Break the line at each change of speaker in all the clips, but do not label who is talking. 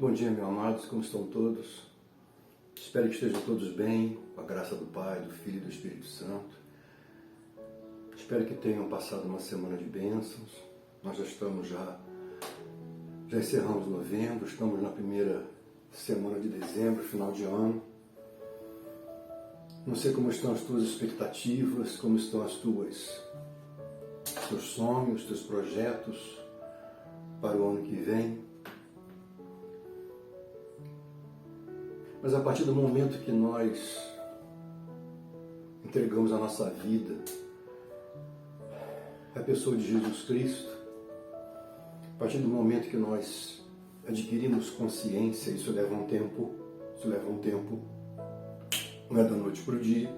Bom dia, meus amados, como estão todos? Espero que estejam todos bem, com a graça do Pai, do Filho e do Espírito Santo. Espero que tenham passado uma semana de bênçãos. Nós já encerramos novembro, estamos na primeira semana de dezembro, final de ano. Não sei como estão as tuas expectativas, como estão os teus sonhos, teus projetos para o ano que vem. Mas a partir do momento que nós entregamos a nossa vida à pessoa de Jesus Cristo, a partir do momento que nós adquirimos consciência, isso leva um tempo, não é da noite para o dia,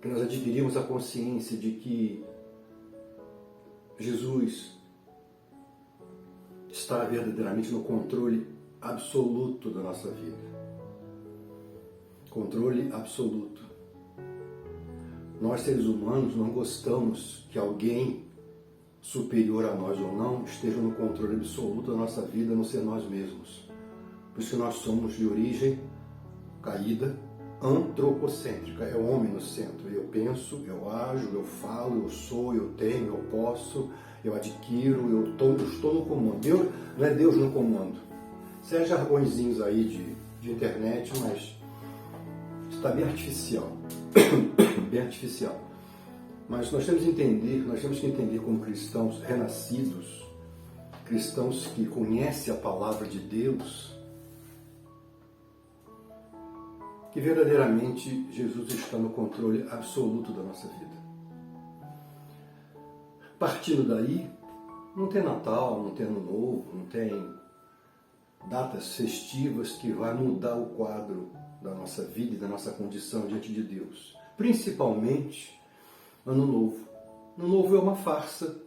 que nós adquirimos a consciência de que Jesus está verdadeiramente no controle absoluto da nossa vida. Controle absoluto. Nós, seres humanos, não gostamos que alguém superior a nós ou não esteja no controle absoluto da nossa vida, a não ser nós mesmos. Por isso que nós somos de origem caída, antropocêntrica. É o homem no centro. Eu penso, eu ajo, eu falo, eu sou, eu tenho, eu posso, eu adquiro, eu estou no comando. Deus, não é Deus no comando. São jargõezinhos aí de internet, mas está bem artificial. Bem artificial. Mas nós temos que entender como cristãos renascidos, cristãos que conhecem a palavra de Deus, que verdadeiramente Jesus está no controle absoluto da nossa vida. Partindo daí, não tem Natal, não tem Ano Novo, não tem datas festivas que vai mudar o quadro da nossa vida e da nossa condição diante de Deus. Principalmente Ano Novo. Ano Novo é uma farsa,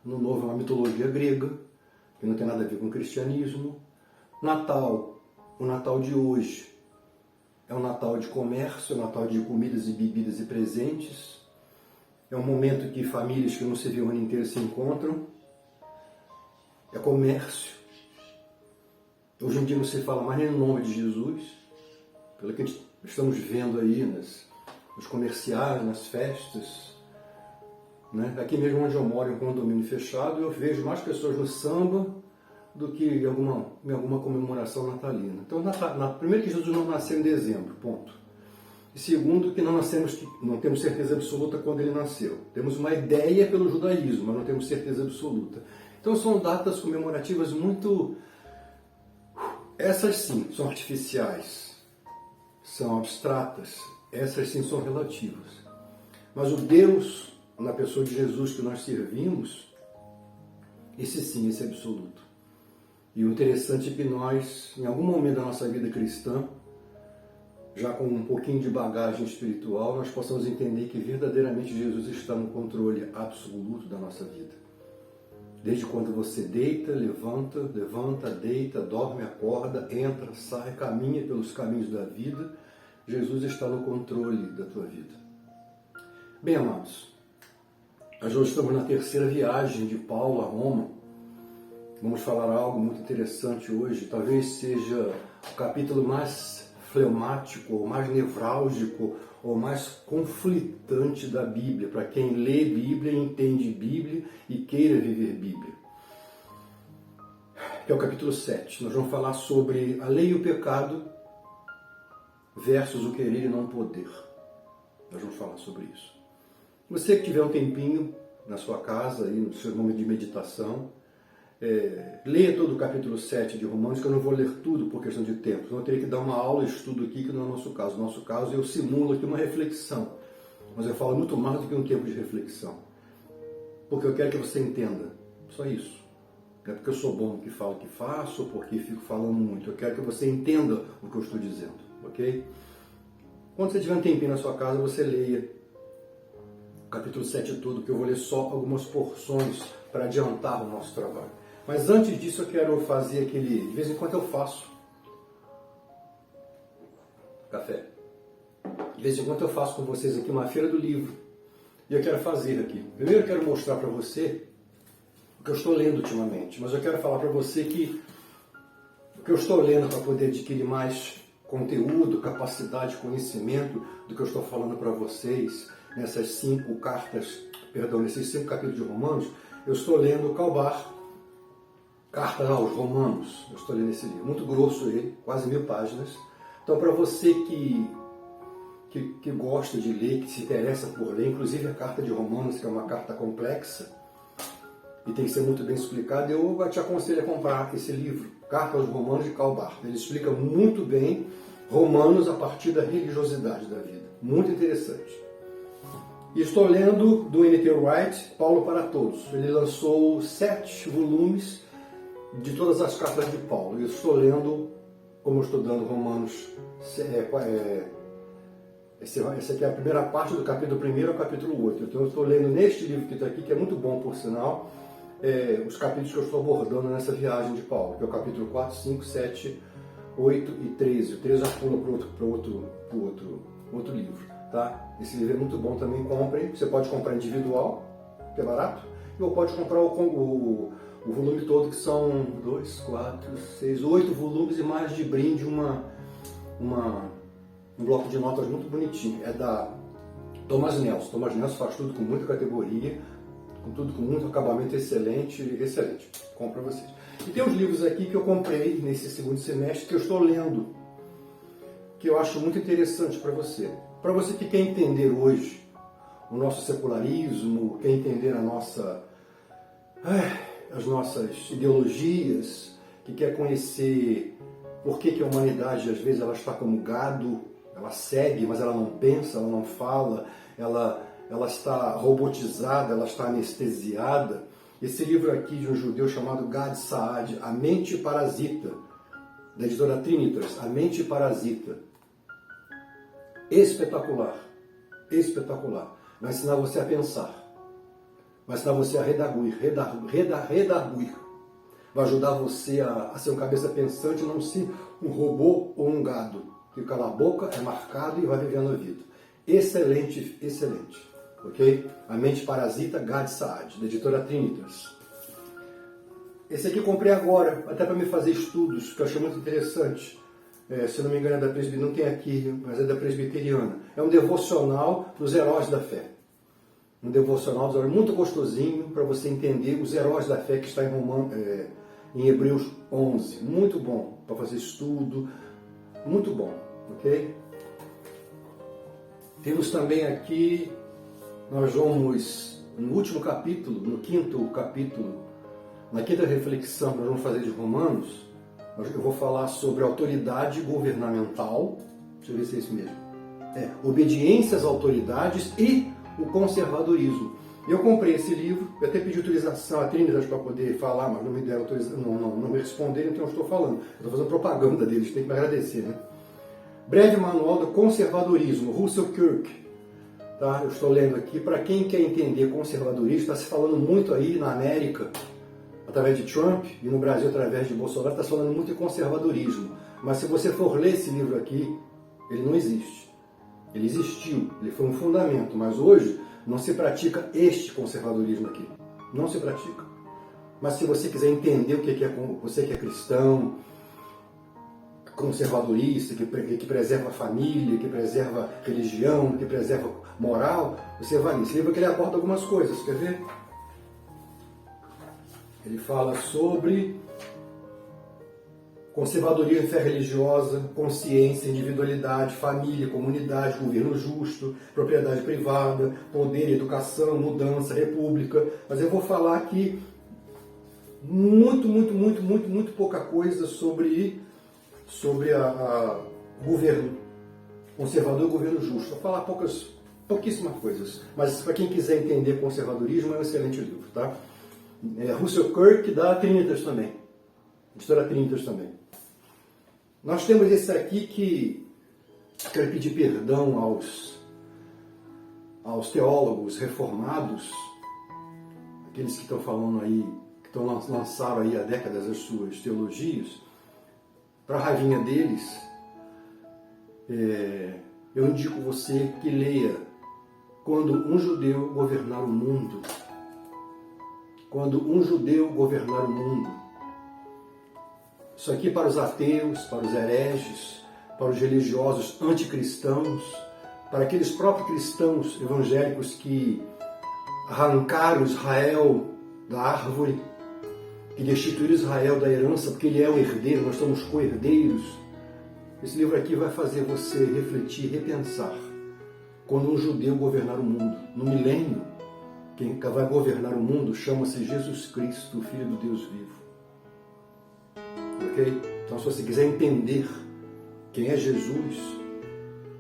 Ano Novo é uma mitologia grega, que não tem nada a ver com o cristianismo. Natal, o Natal de hoje, é um Natal de comércio, é um Natal de comidas e bebidas e presentes. É um momento que famílias que não se viam o ano inteiro se encontram. É comércio. Hoje em dia não se fala mais nem no nome de Jesus, pelo que estamos vendo aí nos comerciais, nas festas. Né? Aqui mesmo onde eu moro, em um condomínio fechado, eu vejo mais pessoas no samba do que em alguma comemoração natalina. Então, primeiro que Jesus não nasceu em dezembro, ponto. E segundo que não temos certeza absoluta quando ele nasceu. Temos uma ideia pelo judaísmo, mas não temos certeza absoluta. Então são datas comemorativas muito... Essas sim são artificiais, são abstratas, essas sim são relativas. Mas o Deus, na pessoa de Jesus que nós servimos, esse sim, esse é absoluto. E o interessante é que nós, em algum momento da nossa vida cristã, já com um pouquinho de bagagem espiritual, nós possamos entender que verdadeiramente Jesus está no controle absoluto da nossa vida. Desde quando você deita, levanta, deita, dorme, acorda, entra, sai, caminha pelos caminhos da vida, Jesus está no controle da tua vida. Bem, amados, nós hoje estamos na terceira viagem de Paulo a Roma. Vamos falar algo muito interessante hoje. Talvez seja o capítulo mais fleumático, ou mais nevrálgico, ou mais conflitante da Bíblia, para quem lê Bíblia, entende Bíblia e queira viver Bíblia. Que é o capítulo 7. Nós vamos falar sobre a lei e o pecado versus o querer e não poder. Nós vamos falar sobre isso. Você que tiver um tempinho na sua casa, aí no seu momento de meditação, leia todo o capítulo 7 de Romanos, que eu não vou ler tudo por questão de tempo. Então eu teria que dar uma aula de estudo aqui, que não é o nosso caso. No nosso caso, eu simulo aqui uma reflexão. Mas eu falo muito mais do que um tempo de reflexão. Porque eu quero que você entenda. Só isso. Não é porque eu sou bom no que falo que faço, ou porque fico falando muito. Eu quero que você entenda o que eu estou dizendo. Ok? Quando você tiver um tempinho na sua casa, você leia o capítulo 7 todo, que eu vou ler só algumas porções para adiantar o nosso trabalho. Mas antes disso eu quero fazer de vez em quando eu faço café. De vez em quando eu faço com vocês aqui uma feira do livro. E eu quero fazer aqui. Primeiro eu quero mostrar para você o que eu estou lendo ultimamente. Mas eu quero falar para você que o que eu estou lendo para poder adquirir mais conteúdo, capacidade, conhecimento do que eu estou falando para vocês nessas 5 cartas, perdão, nesses 5 capítulos de Romanos, eu estou lendo Calbar, Cartas aos Romanos. Eu estou lendo esse livro, muito grosso ele, quase 1000 páginas. Então, para você que gosta de ler, que se interessa por ler, inclusive a carta de Romanos, que é uma carta complexa e tem que ser muito bem explicada, eu te aconselho a comprar esse livro, Carta aos Romanos de Calbar. Ele explica muito bem Romanos a partir da religiosidade da vida. Muito interessante. E estou lendo do N.T. Wright, Paulo para Todos. Ele lançou 7 volumes de todas as cartas de Paulo. Eu estou lendo, como eu estou dando Romanos, essa aqui é a primeira parte do capítulo 1 ao capítulo 8. Então eu estou lendo neste livro que está aqui, que é muito bom por sinal, os capítulos que eu estou abordando nessa viagem de Paulo, que é o capítulo 4, 5, 7, 8 e 13. O 13 já pula para outro livro. Tá? Esse livro é muito bom também, comprem. Você pode comprar individual, que é barato, ou pode comprar o volume todo, que são 2, 4, 6, 8 volumes e mais de brinde um bloco de notas muito bonitinho. É da Thomas Nelson. Thomas Nelson faz tudo com muita categoria, tudo com muito acabamento excelente, excelente. Compro para vocês. E tem uns livros aqui que eu comprei nesse segundo semestre, que eu estou lendo, que eu acho muito interessante para você. Para você que quer entender hoje o nosso secularismo, quer entender as nossas ideologias, que quer conhecer por que a humanidade às vezes ela está como gado, ela segue, mas ela não pensa, ela não fala, ela está robotizada, ela está anestesiada. Esse livro aqui de um judeu chamado Gad Saad, A Mente Parasita, da editora Trinitas, A Mente Parasita. Espetacular, espetacular. Vai ensinar você a pensar, vai ensinar você a redarguir. Vai ajudar você a ser um cabeça pensante, não ser um robô ou um gado, que cala a boca, é marcado e vai vivendo a vida. Excelente, excelente. Ok? A Mente Parasita, Gad Saad, da editora Trinitas. Esse aqui eu comprei agora, até para me fazer estudos, que eu achei muito interessante. Se não me engano é da Presbiteriana, não tem aqui, mas é da Presbiteriana. É um devocional dos heróis da fé. Um devocional dos heróis, muito gostosinho, para você entender os heróis da fé, que está em Hebreus 11. Muito bom, para fazer estudo, muito bom, ok? Temos também aqui, nós vamos, no último capítulo, no 5º capítulo, na 5ª reflexão que nós vamos fazer de Romanos, eu vou falar sobre autoridade governamental, deixa eu ver se é isso mesmo, obediência às autoridades e o conservadorismo. Eu comprei esse livro, eu até pedi autorização a Trinitas para poder falar, mas não me deram autorização, não me responderam, então eu estou falando. Eu estou fazendo propaganda deles, tem que me agradecer, né? Breve Manual do Conservadorismo, Russell Kirk. Tá? Eu estou lendo aqui, para quem quer entender conservadorismo, está se falando muito aí na América, através de Trump, e no Brasil através de Bolsonaro, está se falando muito de conservadorismo. Mas se você for ler esse livro aqui, ele não existe. Ele existiu, ele foi um fundamento, mas hoje não se pratica este conservadorismo aqui. Não se pratica. Mas se você quiser entender o que é, você que é cristão, conservadorista, que preserva a família, que preserva a religião, que preserva a moral, você vai nesse livro que ele aborda algumas coisas, quer ver? Ele fala sobre conservadorismo, fé religiosa, consciência, individualidade, família, comunidade, governo justo, propriedade privada, poder, educação, mudança, república. Mas eu vou falar aqui muito pouca coisa sobre governo conservador e governo justo. Vou falar pouquíssimas coisas. Mas para quem quiser entender conservadorismo, é um excelente livro, tá? Russell Kirk da Trinitas também. Editora Trinitas também. Nós temos esse aqui que quero pedir perdão aos teólogos reformados, aqueles que estão falando aí, que lançaram aí há décadas as suas teologias, para a raivinha deles, eu indico você que leia Quando um Judeu Governar o Mundo. Quando um Judeu Governar o Mundo. Isso aqui para os ateus, para os hereges, para os religiosos anticristãos, para aqueles próprios cristãos evangélicos que arrancaram Israel da árvore, que destituíram Israel da herança, porque ele é o herdeiro, nós somos co-herdeiros. Esse livro aqui vai fazer você refletir, repensar. Quando um judeu governar o mundo, no milênio, quem vai governar o mundo chama-se Jesus Cristo, o Filho do Deus vivo. Ok? Então, se você quiser entender quem é Jesus,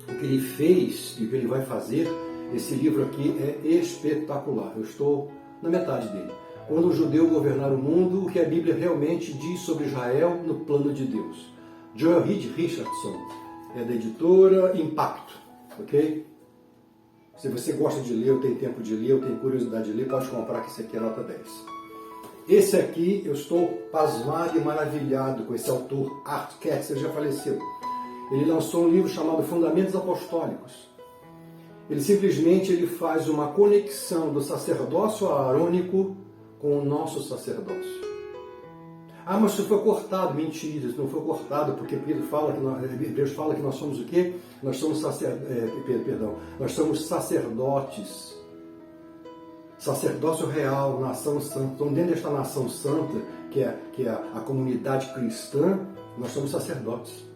o que ele fez e o que ele vai fazer, esse livro aqui é espetacular. Eu estou na metade dele. Quando o judeu governar o mundo, o que a Bíblia realmente diz sobre Israel no plano de Deus. Joel Reed Richardson, é da editora Impacto, ok? Se você gosta de ler, ou tem tempo de ler, ou tem curiosidade de ler, pode comprar, que esse aqui é nota 10. Esse aqui, eu estou pasmado e maravilhado com esse autor, Art Katz, ele já faleceu. Ele lançou um livro chamado Fundamentos Apostólicos. Ele simplesmente faz uma conexão do sacerdócio aarônico com o nosso sacerdócio. Ah, mas isso foi cortado. Mentira, isso não foi cortado, porque Deus fala que nós somos o quê? Nós somos nós somos sacerdotes. Sacerdócio real, nação santa. Então, dentro desta nação santa, que é a comunidade cristã, nós somos sacerdotes.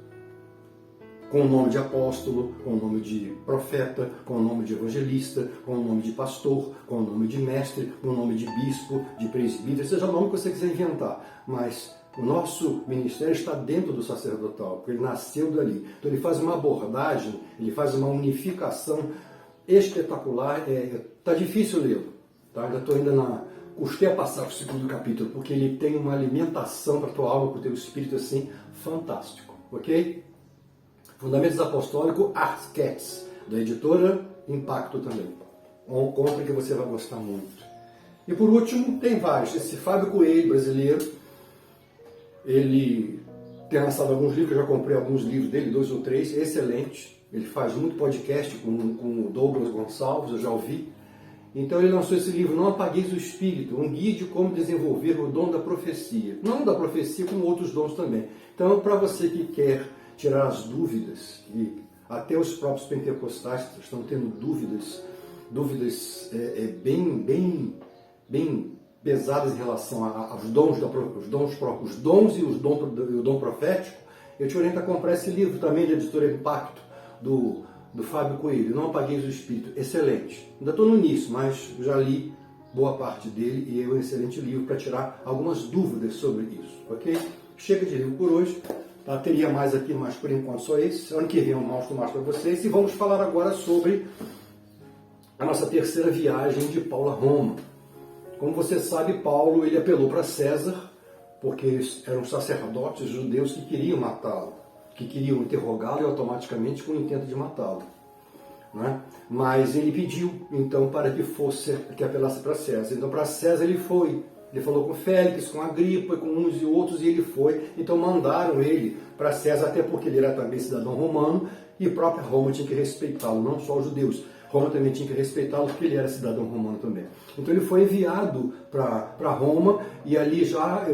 Com o nome de apóstolo, com o nome de profeta, com o nome de evangelista, com o nome de pastor, com o nome de mestre, com o nome de bispo, de presbítero, seja o nome que você quiser inventar. Mas o nosso ministério está dentro do sacerdotal, porque ele nasceu dali. Então ele faz uma abordagem, ele faz uma unificação espetacular. Está difícil lê-lo. Tá? Ainda estou custei a passar o segundo capítulo, porque ele tem uma alimentação para a tua alma, para o teu espírito assim, fantástico. Ok? Fundamentos Apostólicos, Art Katz, da editora Impacto também. Compre que você vai gostar muito. E por último, tem vários. Esse Fábio Coelho, brasileiro, ele tem lançado alguns livros, eu já comprei alguns livros dele, 2 ou 3, excelente. Ele faz muito podcast com o Douglas Gonçalves, eu já ouvi. Então ele lançou esse livro, Não Apagueis o Espírito, um guia de como desenvolver o dom da profecia. Não da profecia, como outros dons também. Então, para você que quer tirar as dúvidas, e até os próprios pentecostais estão tendo dúvidas bem pesadas em relação aos dons, os dons e o dom profético, eu te oriento a comprar esse livro também da editora Impacto, do Fábio Coelho, Não Apagueis o Espírito, excelente. Ainda estou no início, mas já li boa parte dele e é um excelente livro para tirar algumas dúvidas sobre isso, ok? Chega de livro por hoje. Tá, teria mais aqui, mas por enquanto só esse. Ano que vem eu mostro mais para vocês. E vamos falar agora sobre a nossa terceira viagem de Paulo a Roma. Como você sabe, Paulo ele apelou para César, porque eles eram sacerdotes judeus que queriam matá-lo, que queriam interrogá-lo e automaticamente com o intento de matá-lo. Né? Mas ele pediu, então, para que apelasse para César. Então, para César ele foi. Ele falou com Félix, com Agripa, com uns e outros, e ele foi. Então mandaram ele para César, até porque ele era também cidadão romano, e a própria Roma tinha que respeitá-lo, não só os judeus. Roma também tinha que respeitá-lo, porque ele era cidadão romano também. Então ele foi enviado para Roma, e ali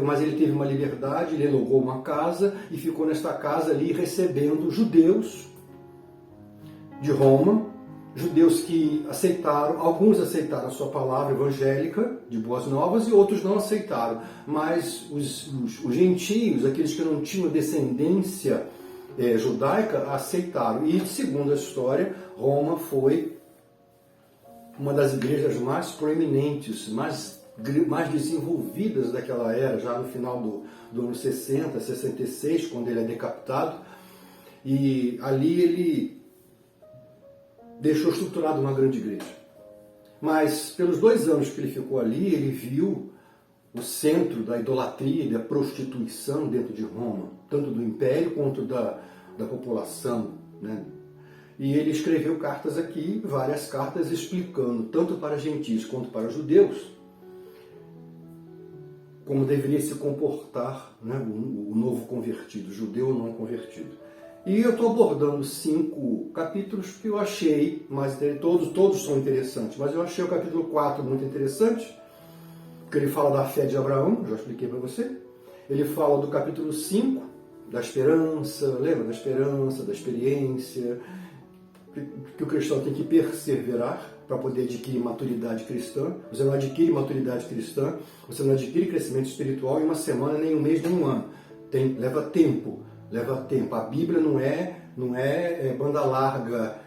mas ele teve uma liberdade, ele alugou uma casa, e ficou nesta casa ali recebendo judeus de Roma, judeus que aceitaram, alguns aceitaram a sua palavra evangélica de boas novas e outros não aceitaram, mas os gentios, aqueles que não tinham descendência judaica, aceitaram. E segundo a história, Roma foi uma das igrejas mais proeminentes, mais desenvolvidas daquela era, já no final do ano 60, 66, quando ele é decapitado, e ali ele deixou estruturado uma grande igreja. Mas pelos 2 anos que ele ficou ali, ele viu o centro da idolatria e da prostituição dentro de Roma, tanto do império quanto da população, né? E ele escreveu cartas aqui, várias cartas explicando, tanto para gentios quanto para judeus, como deveria se comportar, né, o novo convertido, judeu ou não convertido. E eu estou abordando 5 capítulos que eu achei, todos são interessantes, mas eu achei o capítulo 4 muito interessante, porque ele fala da fé de Abraão, já expliquei para você. ele fala do capítulo 5, da esperança, lembra? Da esperança, da experiência, que o cristão tem que perseverar para poder adquirir maturidade cristã. Você não adquire maturidade cristã, você não adquire crescimento espiritual em uma semana, nem um mês, nem um ano. Leva tempo, leva tempo. A Bíblia não é banda larga,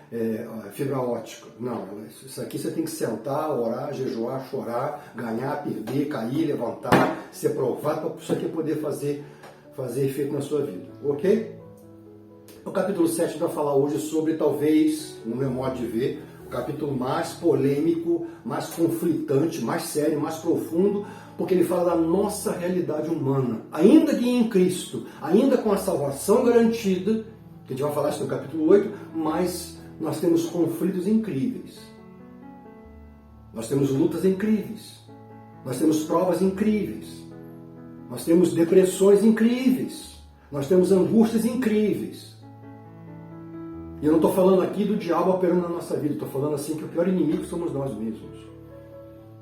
fibra ótica. Não, isso aqui você tem que sentar, orar, jejuar, chorar, ganhar, perder, cair, levantar, ser provado para isso aqui poder fazer efeito na sua vida, ok? O capítulo 7 vai falar hoje sobre, talvez, no meu modo de ver, o capítulo mais polêmico, mais conflitante, mais sério, mais profundo, porque ele fala da nossa realidade humana. Ainda que em Cristo, ainda com a salvação garantida, que a gente vai falar isso no capítulo 8, mas nós temos conflitos incríveis. Nós temos lutas incríveis. Nós temos provas incríveis. Nós temos depressões incríveis. Nós temos angústias incríveis. E eu não estou falando aqui do diabo operando na nossa vida, estou falando assim que o pior inimigo somos nós mesmos.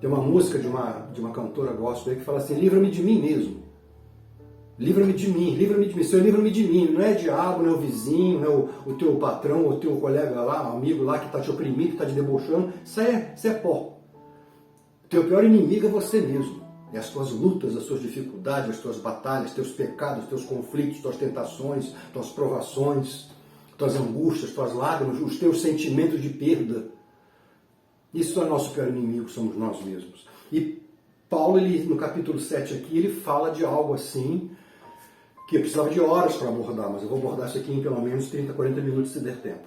Tem uma música de uma cantora gospel aí que fala assim: livra-me de mim mesmo. Livra-me de mim, livra-me de mim. Senhor, livra-me de mim. Não é diabo, não é o vizinho, não é o teu patrão, o teu colega lá, amigo lá que está te oprimindo, que está te debochando. Isso é pó. O teu pior inimigo é você mesmo. É as tuas lutas, as tuas dificuldades, as tuas batalhas, teus pecados, teus conflitos, tuas tentações, tuas provações, tuas angústias, tuas lágrimas, os teus sentimentos de perda. Isso é o nosso pior inimigo, somos nós mesmos. E Paulo, no capítulo 7 aqui, ele fala de algo assim, que eu precisava de horas para abordar, mas eu vou abordar isso aqui em pelo menos 30, 40 minutos se der tempo.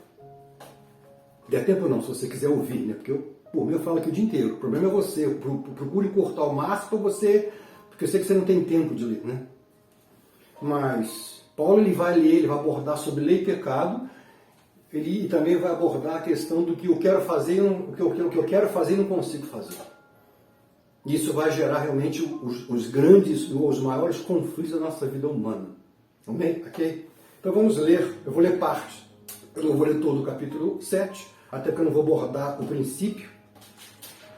Der tempo não, se você quiser ouvir, né? Porque por mim eu falo aqui o dia inteiro. O problema é você, procure cortar o máximo para você, porque eu sei que você não tem tempo de ler, né? Mas Paulo ele vai ler, ele vai abordar sobre lei e pecado, ele também vai abordar a questão do que eu quero fazer, o que eu quero fazer e não consigo fazer. Isso vai gerar realmente os grandes, os maiores conflitos da nossa vida humana. Ok? Então vamos ler, eu vou ler parte. Eu não vou ler todo o capítulo 7, até porque eu não vou abordar o princípio.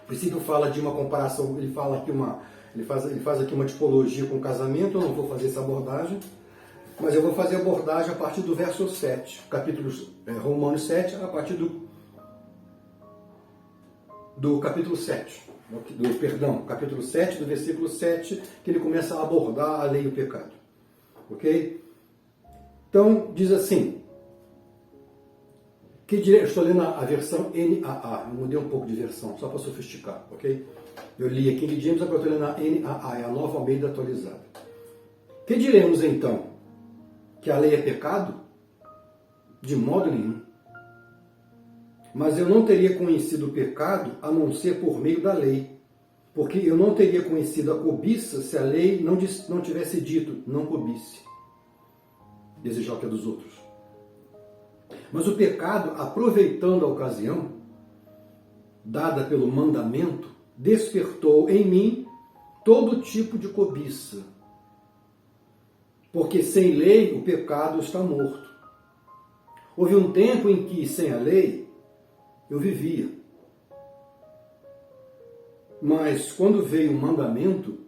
O princípio fala de uma comparação, ele faz aqui uma tipologia com o casamento, eu não vou fazer essa abordagem. Mas eu vou fazer a abordagem a partir do verso 7, capítulo Romanos 7, a partir do capítulo 7, capítulo 7, do versículo 7, que ele começa a abordar a lei e o pecado. Ok? Então, diz assim, eu estou lendo a versão NAA, eu mudei um pouco de versão, só para sofisticar, ok? Eu li a King James, agora eu estou lendo a NAA, é a Nova Almeida atualizada. Que diremos então? Que a lei é pecado? De modo nenhum. Mas eu não teria conhecido o pecado a não ser por meio da lei, porque eu não teria conhecido a cobiça se a lei não tivesse dito, não cobice. Desejar o que é dos outros. Mas o pecado, aproveitando a ocasião dada pelo mandamento, despertou em mim todo tipo de cobiça. Porque sem lei o pecado está morto. Houve um tempo em que, sem a lei, eu vivia. Mas quando veio o mandamento,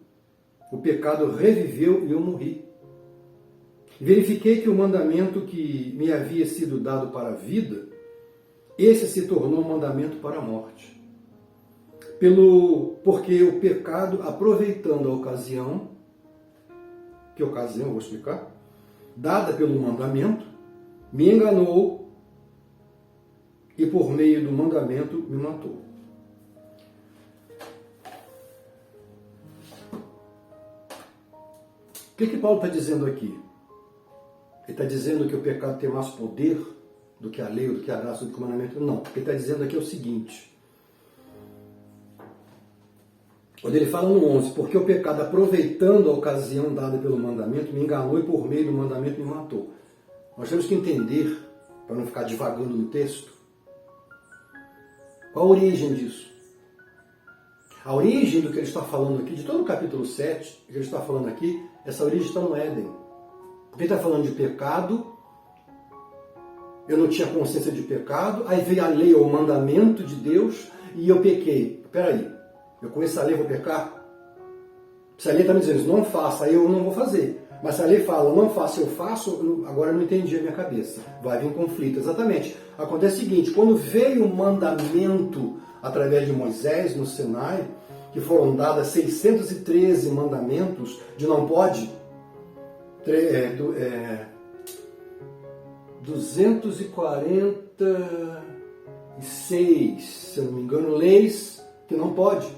o pecado reviveu e eu morri. Verifiquei que o mandamento que me havia sido dado para a vida, esse se tornou um mandamento para a morte. Porque o pecado, aproveitando a ocasião, que ocasião, vou explicar, dada pelo mandamento, me enganou e por meio do mandamento me matou. O que Paulo está dizendo aqui? Ele está dizendo que o pecado tem mais poder do que a lei, do que a graça, do que o mandamento? Não. O que ele está dizendo aqui é o seguinte. Quando ele fala no 11, porque o pecado, aproveitando a ocasião dada pelo mandamento, me enganou e por meio do mandamento me matou. Nós temos que entender, para não ficar divagando no texto, qual a origem disso. A origem do que ele está falando aqui, de todo o capítulo 7, que ele está falando aqui, essa origem está no Éden. Porque ele está falando de pecado, eu não tinha consciência de pecado, aí veio a lei ou o mandamento de Deus e eu pequei. Espera aí. Eu conheço a lei, vou pecar? Se a lei está me dizendo, não faça, eu não vou fazer. Mas se a lei fala, não faça, eu faço, agora eu não entendi a minha cabeça. Vai vir um conflito, exatamente. Acontece o seguinte, quando veio o mandamento através de Moisés no Sinai, que foram dadas 613 mandamentos de não pode, 246, se eu não me engano, leis que não pode. –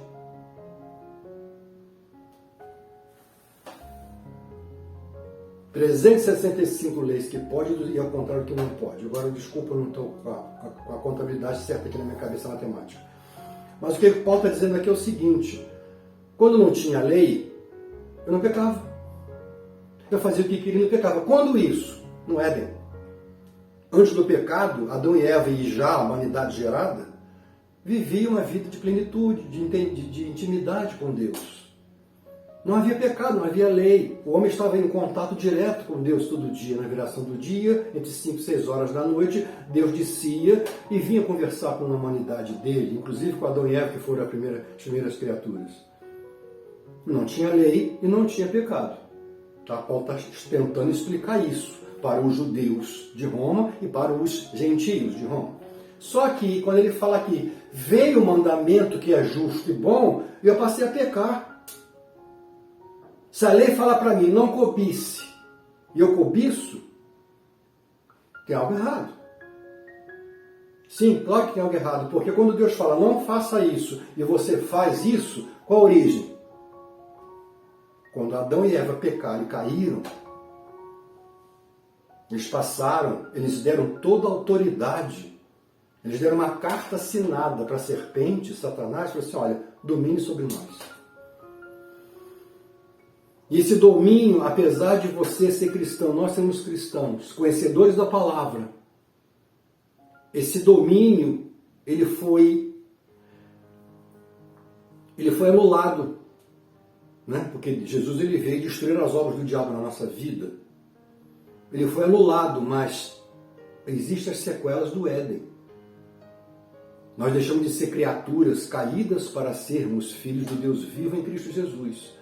365 leis que pode e ao contrário que não pode. Agora, desculpa, eu não estou com a contabilidade certa aqui na minha cabeça matemática. Mas o que o Paulo está dizendo aqui é o seguinte, quando não tinha lei, eu não pecava. Eu fazia o que queria e não pecava. Quando isso? No Éden. Antes do pecado, Adão e Eva e já a humanidade gerada, viviam uma vida de plenitude, de intimidade com Deus. Não havia pecado, não havia lei. O homem estava em contato direto com Deus todo dia, na viração do dia, entre 5 e 6 horas da noite, Deus descia e vinha conversar com a humanidade dele, inclusive com Adão e Eva, que foram as primeiras criaturas. Não tinha lei e não tinha pecado. Tá? Paulo está tentando explicar isso para os judeus de Roma e para os gentios de Roma. Só que, quando ele fala que veio o mandamento que é justo e bom, eu passei a pecar. Se a lei fala para mim, não cobice, e eu cobiço, tem algo errado. Sim, claro que tem algo errado, porque quando Deus fala, não faça isso, e você faz isso, qual a origem? Quando Adão e Eva pecaram e caíram, eles deram toda a autoridade, eles deram uma carta assinada para a serpente, Satanás, e falou assim, olha, domine sobre nós. E esse domínio, apesar de você ser cristão, nós somos cristãos, conhecedores da palavra, esse domínio, ele foi anulado, né? Porque Jesus ele veio destruir as obras do diabo na nossa vida. Ele foi anulado, mas existem as sequelas do Éden. Nós deixamos de ser criaturas caídas para sermos filhos do Deus vivo em Cristo Jesus.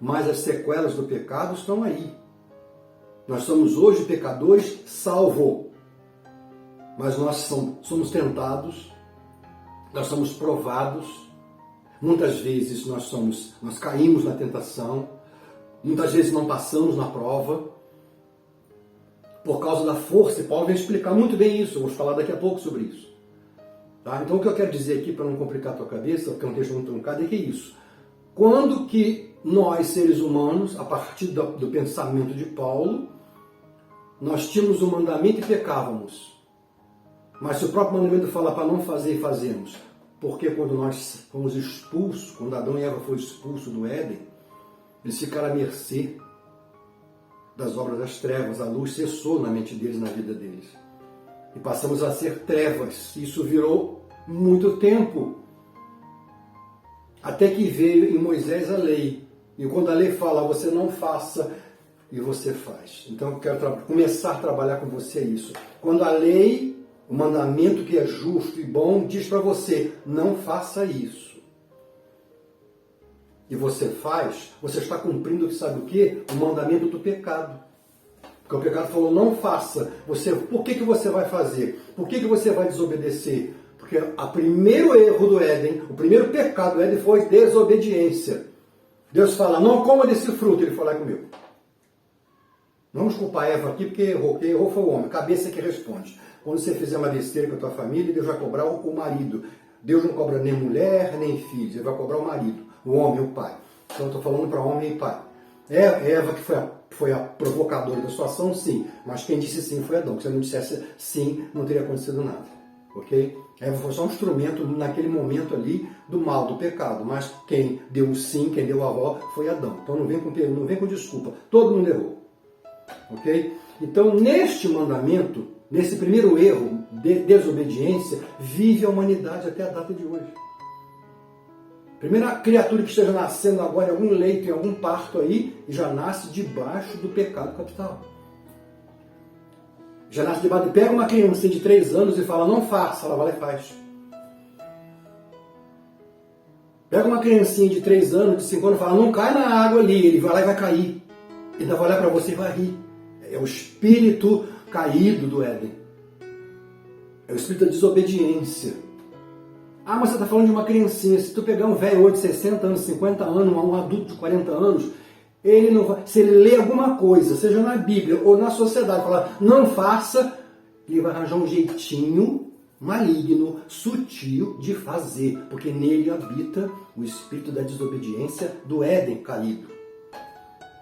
Mas as sequelas do pecado estão aí. Nós somos hoje pecadores salvos. Mas nós somos tentados, nós somos provados. Muitas vezes nós caímos na tentação, muitas vezes não passamos na prova, por causa da força. E Paulo vai explicar muito bem isso, eu vou falar daqui a pouco sobre isso. Tá? Então o que eu quero dizer aqui, para não complicar a tua cabeça, porque é um texto muito truncado, é que é isso. Quando que nós, seres humanos, a partir do pensamento de Paulo, nós tínhamos um mandamento e pecávamos. Mas se o próprio mandamento fala para não fazer e fazemos, porque quando nós fomos expulsos, quando Adão e Eva foram expulsos do Éden, eles ficaram à mercê das obras das trevas, a luz cessou na mente deles, na vida deles. E passamos a ser trevas. Isso virou muito tempo. Até que veio em Moisés a lei. E quando a lei fala, você não faça, e você faz. Então eu quero começar a trabalhar com você isso. Quando a lei, o mandamento que é justo e bom, diz para você, não faça isso. E você faz, você está cumprindo, sabe o quê? O mandamento do pecado. Porque o pecado falou, não faça. Por que você vai fazer? Por que você vai desobedecer? Porque o primeiro erro do Éden, o primeiro pecado do Éden foi desobediência. Deus fala, não coma desse fruto. Ele falou, comeu. Não vamos culpar Eva aqui, porque errou. Quem errou foi o homem. Cabeça que responde. Quando você fizer uma besteira com a tua família, Deus vai cobrar o marido. Deus não cobra nem mulher, nem filhos. Ele vai cobrar o marido, o homem, o pai. Então eu estou falando para homem e pai. Eva que foi a provocadora da situação, sim. Mas quem disse sim foi Adão. Se eu não dissesse sim, não teria acontecido nada. Ok? Eva foi só um instrumento naquele momento ali do mal, do pecado. Mas quem deu o sim, quem deu a avó, foi Adão. Então não vem com desculpa. Todo mundo errou. Ok? Então neste mandamento, nesse primeiro erro de desobediência, vive a humanidade até a data de hoje. Primeira criatura que esteja nascendo agora em algum leito, em algum parto aí, já nasce debaixo do pecado capital. Já nasce debaixo. Pega uma criança de 3 anos e fala, não faça, ela vai lá e faz. Pega uma criancinha de 3 anos, de 5 anos e fala, não cai na água ali, ele vai lá e vai cair. Ele ainda vai olhar para você e vai rir. É o espírito caído do Éden. É o espírito da desobediência. Ah, mas você está falando de uma criancinha. Se tu pegar um velho hoje de 60 anos, 50 anos, um adulto de 40 anos, ele não vai, se ele lê alguma coisa, seja na Bíblia ou na sociedade, falar, não faça, ele vai arranjar um jeitinho maligno, sutil de fazer, porque nele habita o espírito da desobediência do Éden caído.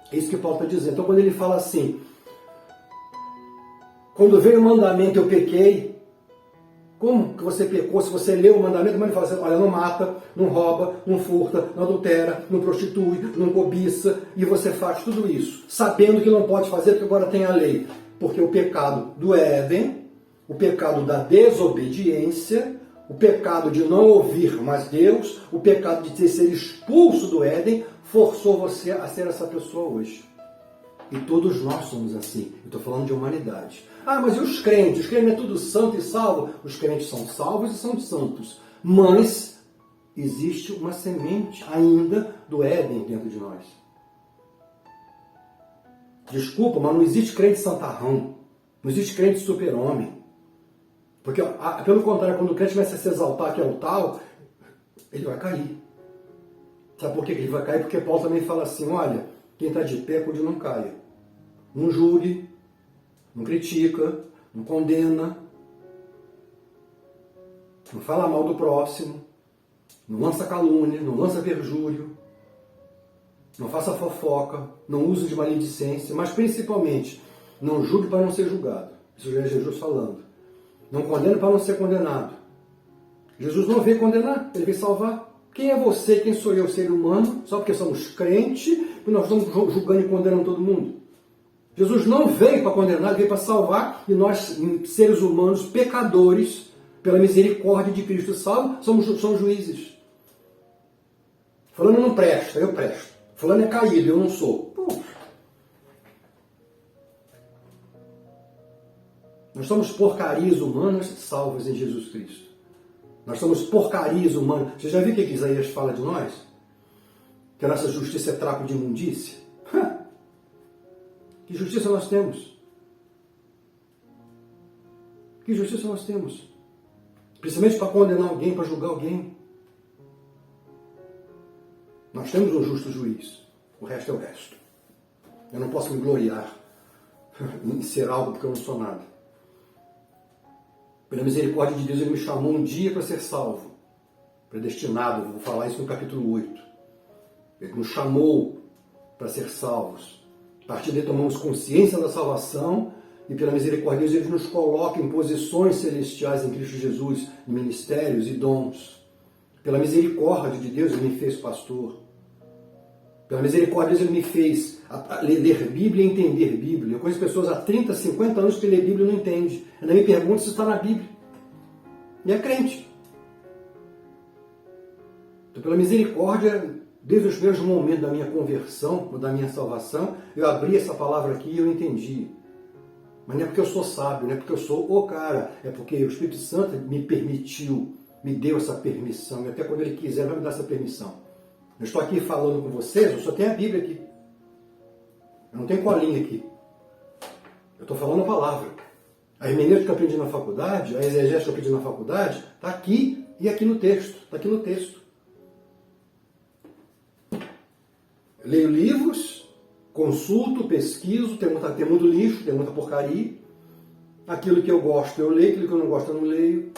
É isso que Paulo está dizendo. Então quando ele fala assim, quando veio o mandamento eu pequei, como que você pecou? Se você leu o mandamento, mas ele fala assim, olha, não mata, não rouba, não furta, não adultera, não prostitui, não cobiça, e você faz tudo isso, sabendo que não pode fazer porque agora tem a lei. Porque o pecado do Éden, o pecado da desobediência, o pecado de não ouvir mais Deus, o pecado de ser expulso do Éden, forçou você a ser essa pessoa hoje. E todos nós somos assim. Eu estou falando de humanidade. Ah, mas e os crentes? Os crentes é tudo santo e salvo? Os crentes são salvos e são santos. Mas existe uma semente ainda do Éden dentro de nós. Desculpa, mas não existe crente santarrão. Não existe crente super-homem. Porque, pelo contrário, quando o crente começa a se exaltar que é o tal, ele vai cair. Sabe por que ele vai cair? Porque Paulo também fala assim, olha, quem está de pé, cuide não caia. Não julgue, não critica, não condena, não fala mal do próximo, não lança calúnia, não lança perjúrio, não faça fofoca, não use de maledicência, mas principalmente, não julgue para não ser julgado. Isso já é Jesus falando. Não condene para não ser condenado. Jesus não veio condenar, ele veio salvar. Quem é você, quem sou eu, ser humano, só porque somos crentes, e nós estamos julgando e condenando todo mundo? Jesus não veio para condenar, ele veio para salvar, e nós, seres humanos, pecadores, pela misericórdia de Cristo salvo, somos juízes. Fulano não presta, eu presto. Fulano é caído, eu não sou. Nós somos porcarias humanas salvas em Jesus Cristo. Nós somos porcarias humanas. Você já viu o que Isaías fala de nós? Que a nossa justiça é trapo de imundícia? Que justiça nós temos? Que justiça nós temos? Principalmente para condenar alguém, para julgar alguém. Nós temos um justo juiz. O resto é o resto. Eu não posso me gloriar em ser algo porque eu não sou nada. Pela misericórdia de Deus, Ele me chamou um dia para ser salvo. Predestinado, vou falar isso no capítulo 8. Ele nos chamou para ser salvos. A partir daí tomamos consciência da salvação e pela misericórdia de Deus, Ele nos coloca em posições celestiais em Cristo Jesus, em ministérios e dons. Pela misericórdia de Deus, Ele me fez pastor. Pela misericórdia de Deus, Ele me fez ler Bíblia e entender Bíblia. Eu conheço pessoas há 30, 50 anos que lê Bíblia e não entende. Ainda me pergunta se está na Bíblia. E é crente. Então, pela misericórdia, desde os primeiros momentos da minha conversão, ou da minha salvação, eu abri essa palavra aqui e eu entendi. Mas não é porque eu sou sábio, não é porque eu sou o cara, é porque o Espírito Santo me permitiu, me deu essa permissão, e até quando Ele quiser, Ele vai me dar essa permissão. Eu estou aqui falando com vocês, eu só tenho a Bíblia aqui. Eu não tenho colinha aqui. Eu estou falando a palavra. A hermenêutica que eu aprendi na faculdade, a exegese que eu aprendi na faculdade, está aqui e aqui no texto. Está aqui no texto. Leio livros, consulto, pesquiso, tem muito lixo, tem muita porcaria. Aquilo que eu gosto eu leio, aquilo que eu não gosto eu não leio.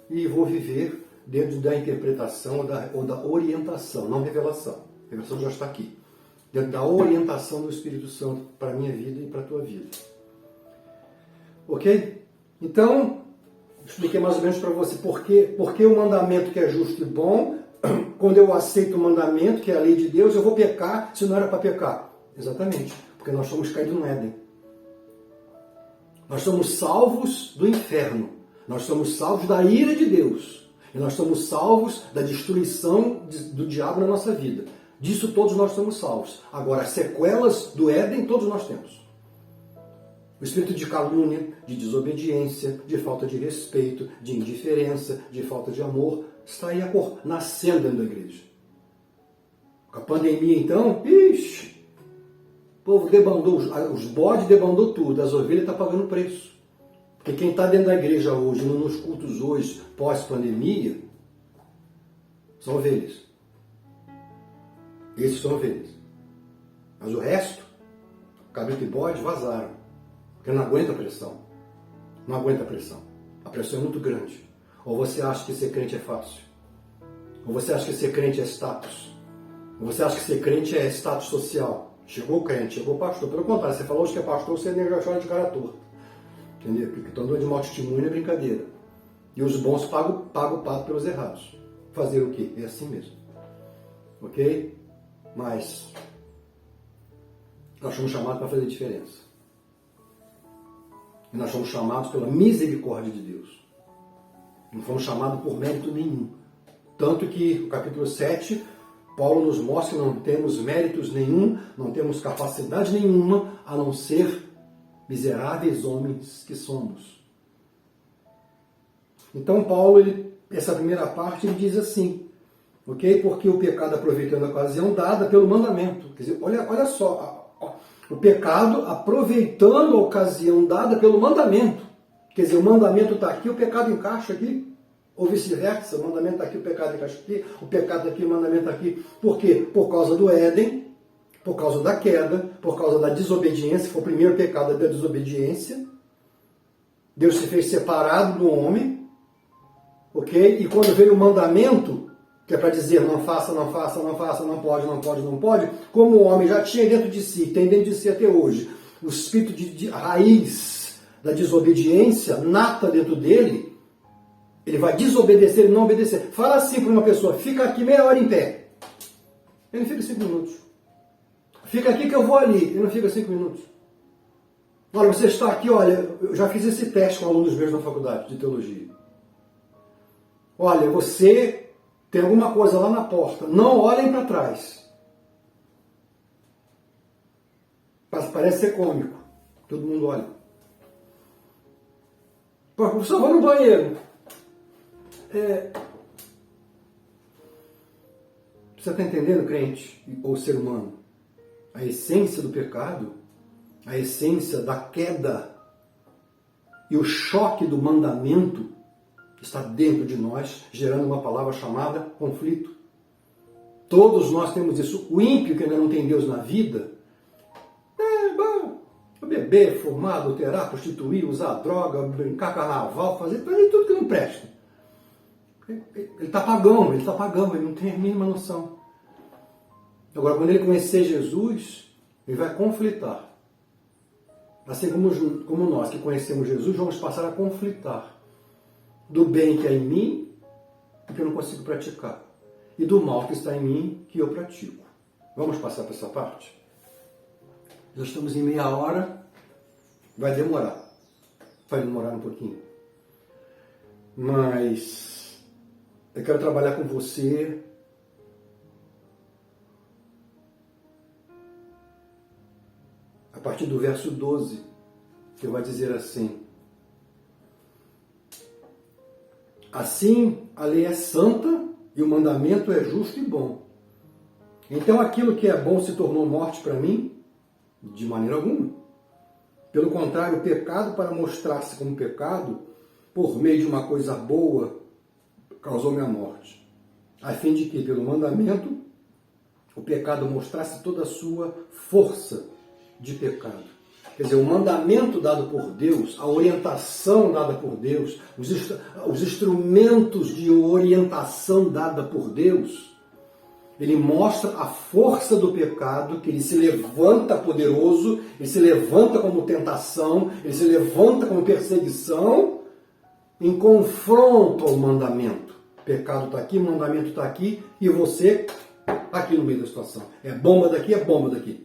E vou viver dentro da interpretação ou da orientação, não revelação. A revelação já está aqui. Dentro da orientação do Espírito Santo para a minha vida e para a tua vida. Ok? Então, expliquei mais ou menos para você por que o mandamento que é justo e bom, quando eu aceito o mandamento, que é a lei de Deus, eu vou pecar se não era para pecar. Exatamente, porque nós somos caídos no Éden. Nós somos salvos do inferno. Nós somos salvos da ira de Deus. E nós somos salvos da destruição do diabo na nossa vida. Disso todos nós somos salvos. Agora, as sequelas do Éden, todos nós temos. O espírito de calúnia, de desobediência, de falta de respeito, de indiferença, de falta de amor, está aí nascendo dentro da igreja. Com a pandemia, então, ixi, o povo debandou, os bodes debandou tudo, as ovelhas estão pagando preço. Porque quem está dentro da igreja hoje, nos cultos hoje, pós-pandemia, são ovelhas. Esses são ovelhas. Mas o resto, cabrito e bode, vazaram. Porque não aguenta a pressão. Não aguenta a pressão. A pressão é muito grande. Ou você acha que ser crente é fácil. Ou você acha que ser crente é status. Ou você acha que ser crente é status social. Chegou o crente, chegou o pastor. Pelo contrário, você falou hoje que é pastor, você nem já chora de cara torta. Entendeu? Porque estão dando de mau testemunho é brincadeira. E os bons pagam o pato pelos errados. Fazer o quê? É assim mesmo. Ok? Mas nós somos chamados para fazer diferença. E nós somos chamados pela misericórdia de Deus. Não fomos chamados por mérito nenhum. Tanto que no capítulo 7, Paulo nos mostra que não temos méritos nenhum, não temos capacidade nenhuma, a não ser miseráveis homens que somos. Então Paulo, essa primeira parte, ele diz assim, ok? Porque o pecado aproveitando a ocasião dada pelo mandamento. Quer dizer, olha só, o pecado aproveitando a ocasião dada pelo mandamento. Quer dizer, o mandamento está aqui, o pecado encaixa aqui. Ou vice-versa, o mandamento está aqui, o pecado encaixa aqui, o pecado está aqui, o mandamento está aqui. Por quê? Por causa do Éden, por causa da queda, por causa da desobediência, foi o primeiro pecado da desobediência. Deus se fez separado do homem, ok? E quando veio o mandamento, que é para dizer não faça, não faça, não faça, não pode, não pode, não pode, como o homem já tinha dentro de si, tem dentro de si até hoje, o espírito de raiz da desobediência nata dentro dele, ele vai desobedecer e não obedecer. Fala assim para uma pessoa, fica aqui meia hora em pé. Ele fica 5 minutos. Fica aqui que eu vou ali. Ele não fica 5 minutos. Olha, você está aqui, olha, eu já fiz esse teste com alunos meus na faculdade de teologia. Olha, você tem alguma coisa lá na porta. Não olhem para trás. Parece ser cômico. Todo mundo olha. Pô, professor, vou no banheiro. Você está entendendo, crente ou ser humano? A essência do pecado, a essência da queda e o choque do mandamento está dentro de nós, gerando uma palavra chamada conflito. Todos nós temos isso. O ímpio que ainda não tem Deus na vida, beber, fumar, adulterar, prostituir, usar droga, brincar carnaval, fazer tudo que não presta. Ele está pagão, ele não tem a mínima noção. Agora, quando ele conhecer Jesus, ele vai conflitar. Assim como nós que conhecemos Jesus, vamos passar a conflitar do bem que há em mim e que eu não consigo praticar, e do mal que está em mim que eu pratico. Vamos passar para essa parte? Já estamos em meia hora, vai demorar um pouquinho. Mas eu quero trabalhar com você a partir do verso 12, que vai dizer assim: assim a lei é santa e o mandamento é justo e bom. Então aquilo que é bom se tornou morte para mim? De maneira alguma. Pelo contrário, o pecado, para mostrar-se como pecado, por meio de uma coisa boa, causou-me a morte. A fim de que, pelo mandamento, o pecado mostrasse toda a sua força de pecado. Quer dizer, o mandamento dado por Deus, a orientação dada por Deus, os instrumentos de orientação dada por Deus, ele mostra a força do pecado, que ele se levanta poderoso, ele se levanta como tentação, ele se levanta como perseguição, em confronto ao mandamento. O pecado está aqui, o mandamento está aqui, e você aqui no meio da situação. É bomba daqui, é bomba daqui.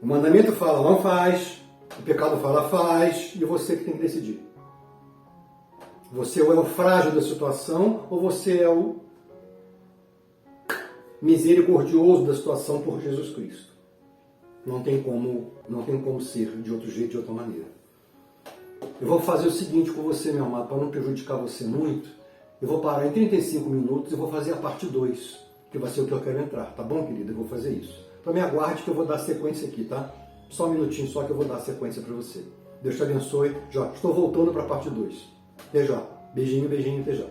O mandamento fala, não faz, o pecado fala, faz, e você que tem que decidir. Você ou é o frágil da situação, ou você é o misericordioso da situação por Jesus Cristo. Não tem como ser de outro jeito, de outra maneira. Eu vou fazer o seguinte com você, meu amado, para não prejudicar você muito. Eu vou parar em 35 minutos e vou fazer a parte 2, que vai ser o que eu quero entrar, tá bom, querida? Eu vou fazer isso. Então me aguarde que eu vou dar sequência aqui, tá? Só um minutinho só que eu vou dar sequência para você. Deus te abençoe. Já estou voltando para a parte 2. Até já. Beijinho, beijinho, até já.